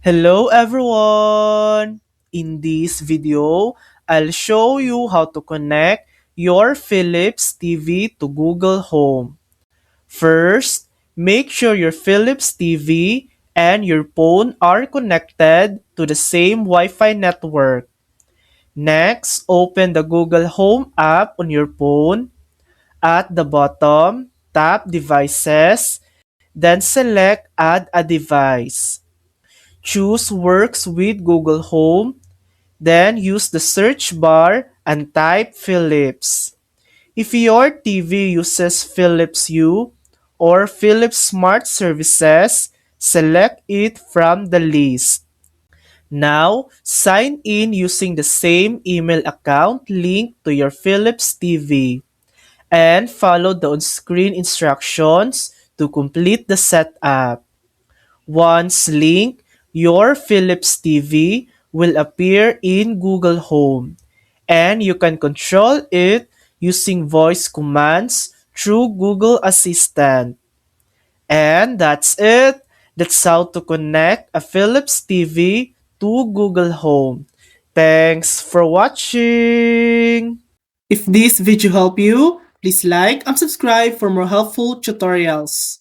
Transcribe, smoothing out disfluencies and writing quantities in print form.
Hello everyone! In this video, I'll show you how to connect your Philips TV to Google Home. First, make sure your Philips TV and your phone are connected to the same Wi-Fi network. Next, open the Google Home app on your phone. At the bottom, tap Devices, then select Add a Device. Choose Works with Google Home, then use the search bar and type Philips. If your TV uses Philips Hue or Philips Smart Services, select it from the list. Now, sign in using the same email account linked to your Philips TV and follow the on-screen instructions to complete the setup. Once linked, your Philips TV will appear in Google Home, and you can control it using voice commands through Google Assistant. And that's it. That's how to connect a Philips TV to Google Home. Thanks for watching! If this video helped you, please like and subscribe for more helpful tutorials.